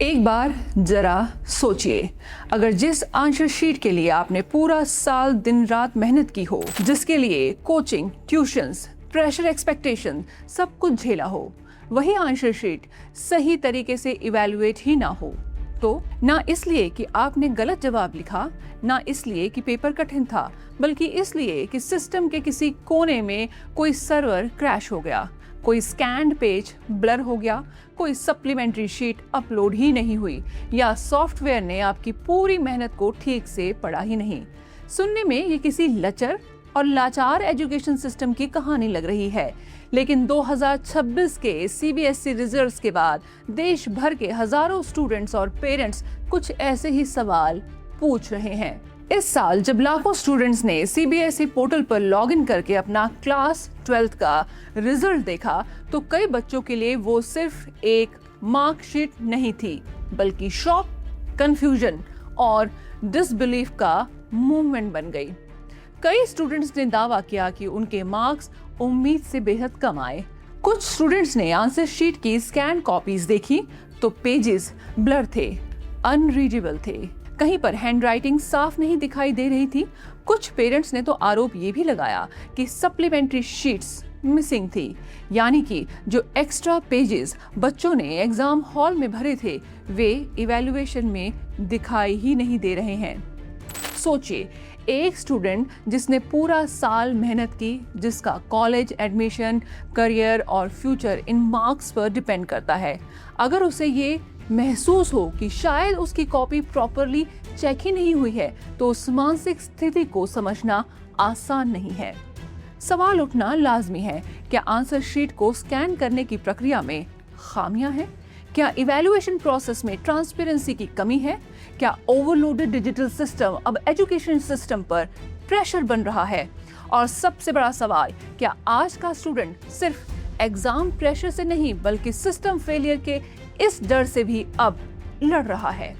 एक बार जरा सोचिए, अगर जिस आंसर शीट के लिए आपने पूरा साल दिन रात मेहनत की हो, जिसके लिए कोचिंग, ट्यूशंस, प्रेशर, एक्सपेक्टेशन सब कुछ झेला हो, वही आंसर शीट सही तरीके से इवैल्यूएट ही ना हो, तो ना इसलिए कि आपने गलत जवाब लिखा, ना इसलिए कि पेपर कठिन था, बल्कि इसलिए कि सिस्टम के किसी कोने में कोई सर्वर क्रैश हो गया, कोई स्कैन्ड पेज ब्लर हो गया, कोई सप्लीमेंट्री शीट अपलोड ही नहीं हुई, या सॉफ्टवेयर ने आपकी पूरी मेहनत को ठीक से पढ़ा ही नहीं। सुनने में ये किसी लचर और लाचार एजुकेशन सिस्टम की कहानी लग रही है, लेकिन 2026 के CBSE रिजल्ट्स के बाद देश भर के हजारों स्टूडेंट्स और पेरेंट्स कुछ ऐसे ही सवाल पूछ रहे हैं। इस साल जब लाखों स्टूडेंट्स ने CBSE पोर्टल पर लॉगिन करके अपना क्लास 12th का रिजल्ट देखा, तो कई बच्चों के लिए वो सिर्फ एक मार्कशीट नहीं थी, बल्कि शॉक, कंफ्यूजन और डिसबिलीफ का मूवमेंट बन गई। कई स्टूडेंट्स ने दावा किया कि उनके मार्क्स उम्मीद से बेहद कम आए। कुछ स्टूडेंट्स ने आंसर शीट की स्कैन कॉपीज देखी तो पेजेस ब्लर थे, अनरीडेबल थे, कहीं पर हैंडराइटिंग साफ नहीं दिखाई दे रही थी। कुछ पेरेंट्स ने तो आरोप ये भी लगाया कि सप्लीमेंट्री शीट्स मिसिंग थी, यानी कि जो एक्स्ट्रा पेजेस बच्चों ने एग्जाम हॉल में भरे थे, वे इवैल्यूएशन में दिखाई ही नहीं दे रहे हैं। सोचिए, एक स्टूडेंट जिसने पूरा साल मेहनत की, जिसका कॉलेज एडमिशन, करियर और फ्यूचर इन मार्क्स पर डिपेंड करता है, अगर उसे ये महसूस हो कि शायद उसकी कॉपी प्रॉपरली चेक ही नहीं हुई है, तो उस मानसिक स्थिति को समझना आसान नहीं है। सवाल उठना लाजमी है, क्या आंसर शीट को स्कैन करने की प्रक्रिया में खामियां हैं? क्या इवैल्यूएशन प्रोसेस में ट्रांसपेरेंसी की कमी है? क्या ओवरलोडेड डिजिटल सिस्टम अब एजुकेशन सिस्टम पर प्रेशर बन रहा है? और सबसे बड़ा सवाल, क्या आज का स्टूडेंट सिर्फ एग्जाम प्रेशर से नहीं, बल्कि सिस्टम फेलियर के इस डर से भी अब लड़ रहा है?